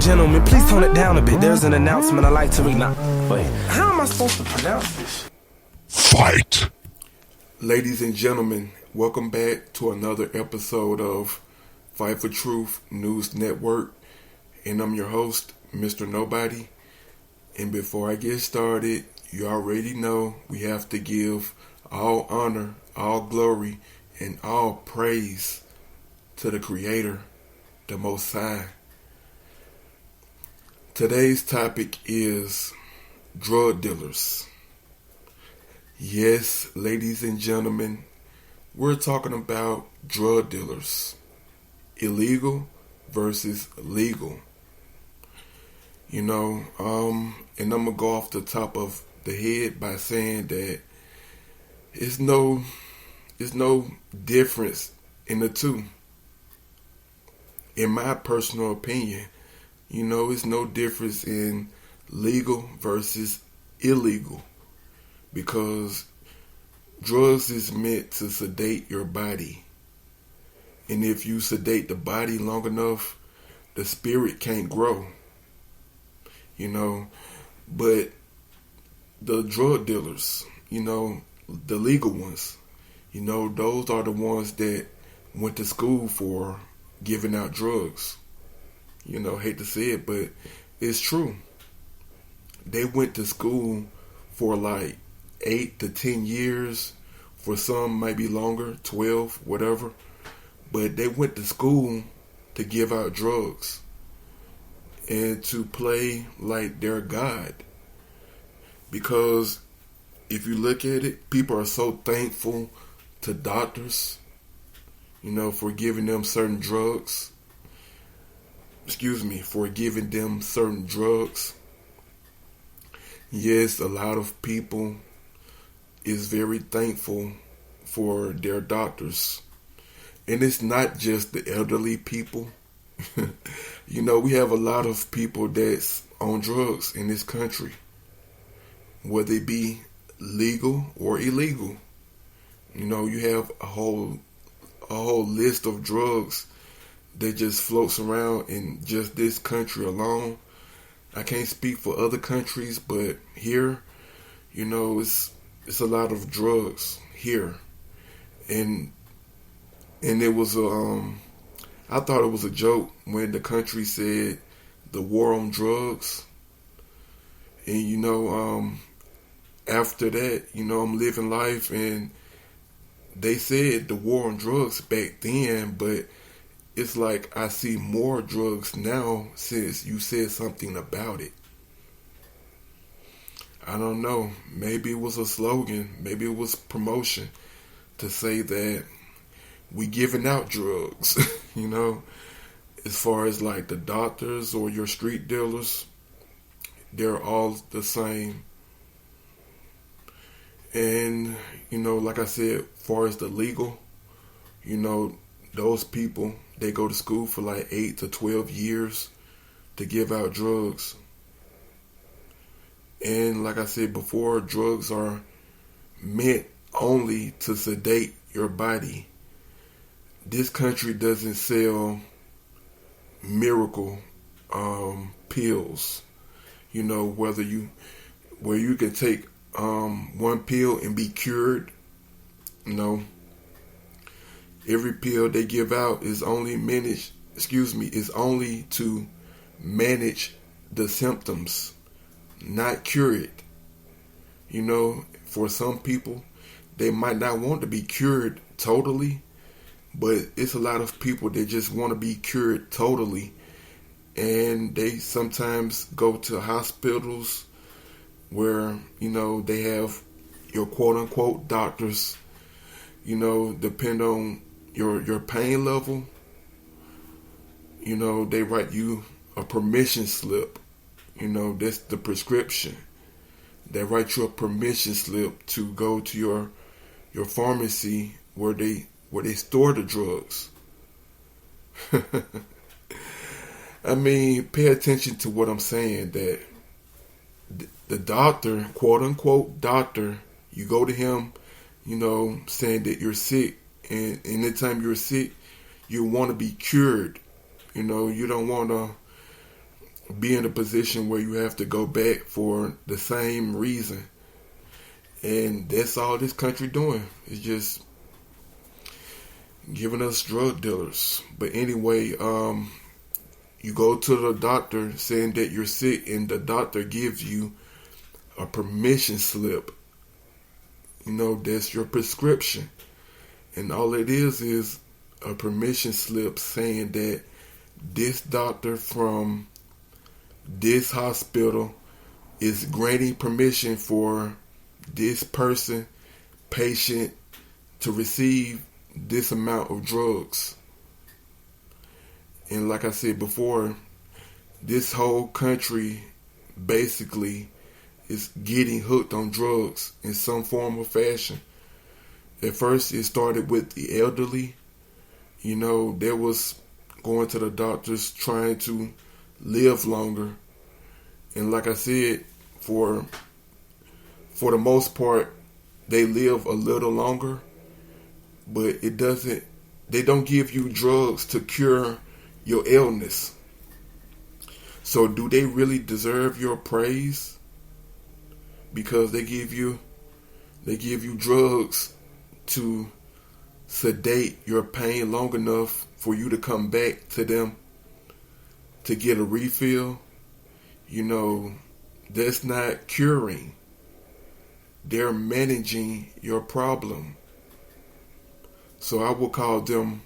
gentlemen, please tone it down a bit. There's an announcement I'd like to read now. Wait, how am I supposed to pronounce this? Fight! Ladies and gentlemen, welcome back to another episode of Fight for Truth News Network. And I'm your host, Mr. Nobody. And before I get started, you already know we have to give all honor, all glory, and all praise to the Creator, the Most High. Today's topic is drug dealers. Yes, ladies and gentlemen, we're talking about drug dealers. Illegal versus legal. And I'm going to go off the top of the head by saying that it's no difference in the two. In my personal opinion, it's no difference in legal versus illegal, because drugs is meant to sedate your body. And if you sedate the body long enough, the spirit can't grow. But the drug dealers, the legal ones, those are the ones that went to school for giving out drugs. Hate to say it, but it's true. They went to school for like 8 to 10 years. For some, might be longer, 12, whatever. But they went to school to give out drugs and to play like they're God. Because if you look at it, people are so thankful to doctors, for giving them certain drugs. For giving them certain drugs. Yes, a lot of people is very thankful for their doctors. And it's not just the elderly people. We have a lot of people that's on drugs in this country, whether it be legal or illegal. You have a whole list of drugs that just floats around in just this country alone. I can't speak for other countries, but here, it's a lot of drugs here. And it was I thought it was a joke when the country said the war on drugs. And after that, I'm living life, and they said the war on drugs back then, but it's like I see more drugs now since you said something about it. I don't know. Maybe it was a slogan. Maybe it was promotion to say that we giving out drugs. As far as like the doctors or your street dealers, they're all the same. And, like I said, as far as the legal, those people, they go to school for like 8 to 12 years to give out drugs. And like I said before, drugs are meant only to sedate your body. This country doesn't sell miracle pills. Where you can take one pill and be cured. Every pill they give out is only is only to manage the symptoms, not cure it. For some people, they might not want to be cured totally, but it's a lot of people that just want to be cured totally. And they sometimes go to hospitals where, they have your quote unquote doctors, depend on your pain level. They write you a permission slip. That's the prescription. They write you a permission slip to go to your pharmacy where they store the drugs. I mean, pay attention to what I'm saying, that the doctor, quote unquote doctor, you go to him, saying that you're sick. And anytime you're sick, you want to be cured. You don't want to be in a position where you have to go back for the same reason. And that's all this country doing. It's just giving us drug dealers. But anyway, you go to the doctor saying that you're sick, and the doctor gives you a permission slip. That's your prescription. And all it is a permission slip saying that this doctor from this hospital is granting permission for this patient, to receive this amount of drugs. And like I said before, this whole country basically is getting hooked on drugs in some form or fashion. At first, it started with the elderly. There was going to the doctors trying to live longer. And like I said, for the most part, they live a little longer. But they don't give you drugs to cure your illness. So do they really deserve your praise? Because they give you drugs to sedate your pain long enough for you to come back to them to get a refill. That's not curing. They're managing your problem. So I will call them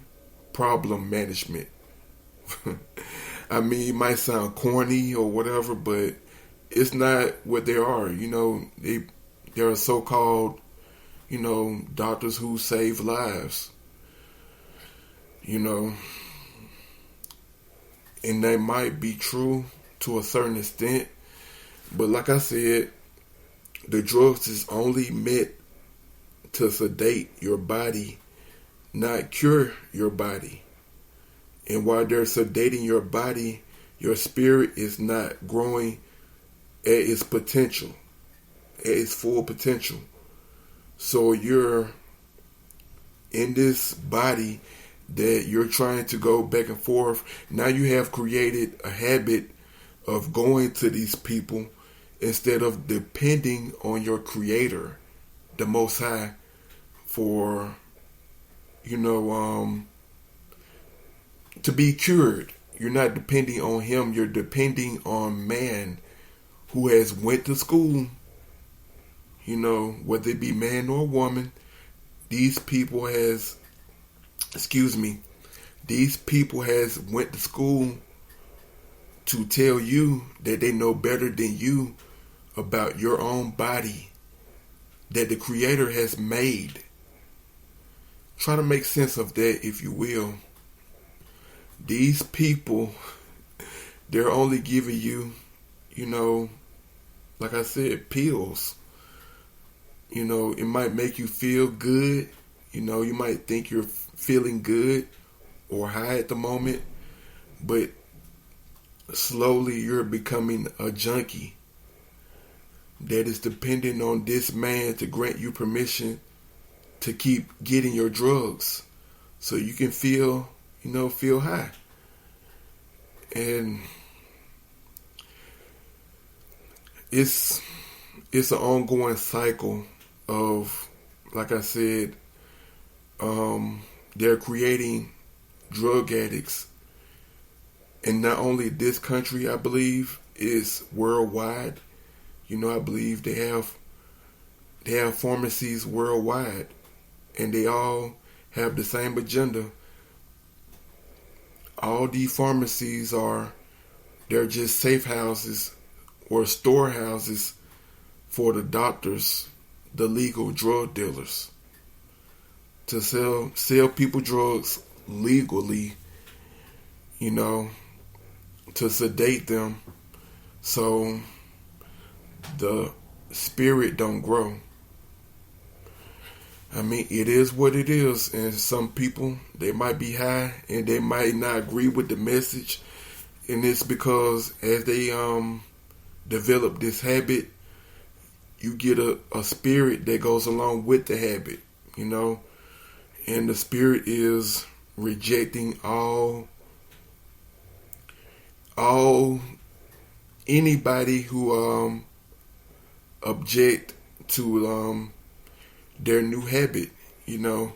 problem management. I mean, it might sound corny or whatever, but it's not what they are. They are so-called, doctors who save lives. And that might be true to a certain extent. But like I said, the drugs is only meant to sedate your body, not cure your body. And while they're sedating your body, your spirit is not growing at its potential, at its full potential. So you're in this body that you're trying to go back and forth. Now you have created a habit of going to these people instead of depending on your Creator, the Most High, for to be cured. You're not depending on Him. You're depending on man who has went to school. Whether it be man or woman, these people has went to school to tell you that they know better than you about your own body that the Creator has made. Try to make sense of that, if you will. These people, they're only giving you, like I said, pills. It might make you feel good. You might think you're feeling good or high at the moment, but slowly you're becoming a junkie that is dependent on this man to grant you permission to keep getting your drugs so you can feel high. And it's an ongoing cycle of, like I said, they're creating drug addicts. And not only this country, I believe, is worldwide. I believe they have pharmacies worldwide, and they all have the same agenda. All these pharmacies they're just safe houses or storehouses for the doctors, the legal drug dealers, to sell people drugs legally, to sedate them so the spirit don't grow. I mean, it is what it is, and some people, they might be high and they might not agree with the message, and it's because as they develop this habit, you get a spirit that goes along with the habit, and the spirit is rejecting all anybody who object to their new habit. You know,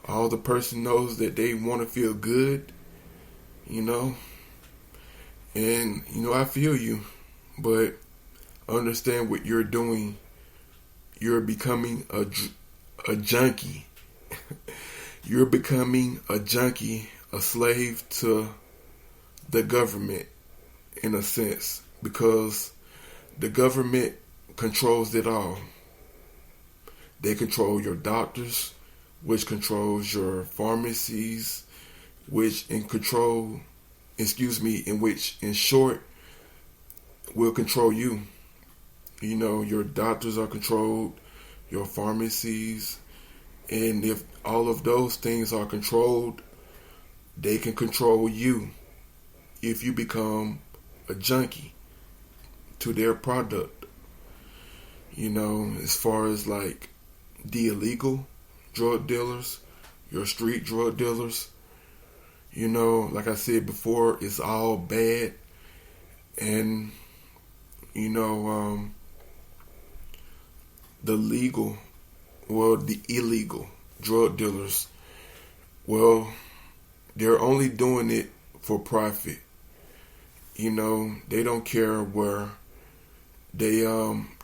all the person knows that they want to feel good. You know, and you know I feel you, but understand what you're doing. You're becoming a junkie. You're becoming a junkie, a slave to the government in a sense, because the government controls it all. They control your doctors, which controls your pharmacies, which in which in short will control you. You know, your doctors are controlled, your pharmacies, and if all of those things are controlled, they can control you if you become a junkie to their product. You know, as far as like the illegal drug dealers, your street drug dealers, you know, like I said before, it's all bad. And, you know, the illegal drug dealers, well, they're only doing it for profit. You know, they don't care where they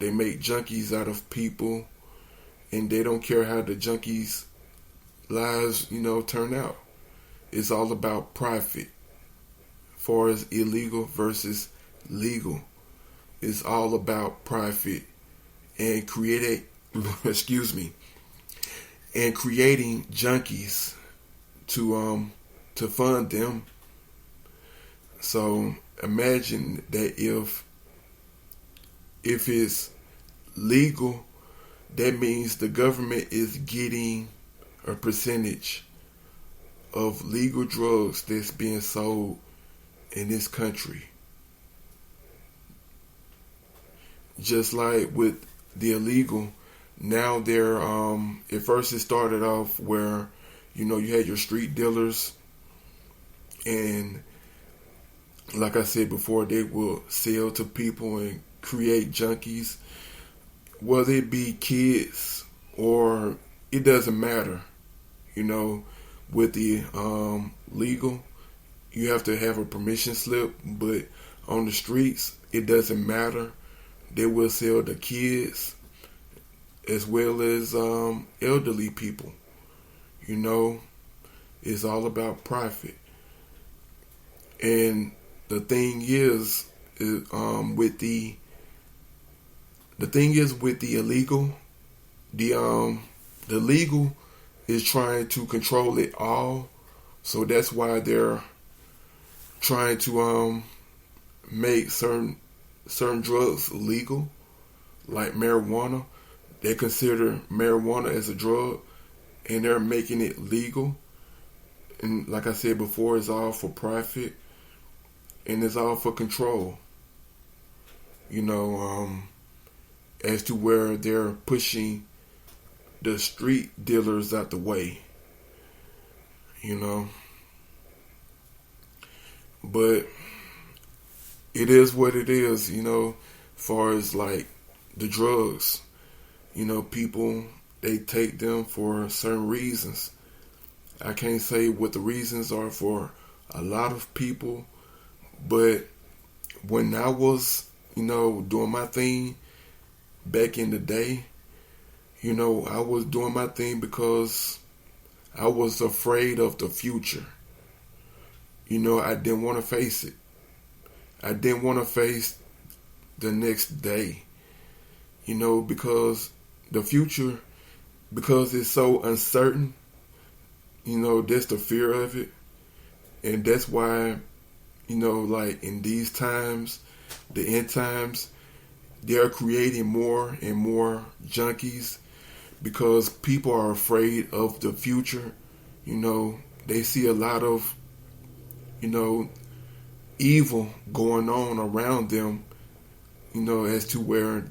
make junkies out of people, and they don't care how the junkies' lives, you know, turn out. It's all about profit. As far as illegal versus legal, it's all about profit and creating junkies to fund them. So imagine that if it's legal, that means the government is getting a percentage of legal drugs that's being sold in this country. Just like with the illegal, now they're at first it started off where, you know, you had your street dealers, and like I said before, they will sell to people and create junkies, whether it be kids or it doesn't matter. You know, with the legal, you have to have a permission slip, but on the streets, it doesn't matter. They will sell to kids as well as elderly people. You know, it's all about profit. And the thing is with the illegal, the legal is trying to control it all. So that's why they're trying to make certain drugs legal, like marijuana. They consider marijuana as a drug, and they're making it legal. And like I said before, it's all for profit, and it's all for control. You know, as to where they're pushing the street dealers out the way. You know, but it is what it is. You know, as far as like the drugs, you know, people, they take them for certain reasons. I can't say what the reasons are for a lot of people, but when I was, you know, doing my thing back in the day, you know, I was doing my thing because I was afraid of the future. You know, I didn't want to face it. I didn't want to face the next day, you know, because the future, because it's so uncertain, you know, that's the fear of it. And that's why, you know, like in these times, the end times, they're creating more and more junkies because people are afraid of the future. You know, they see a lot of, you know, evil going on around them, you know, as to where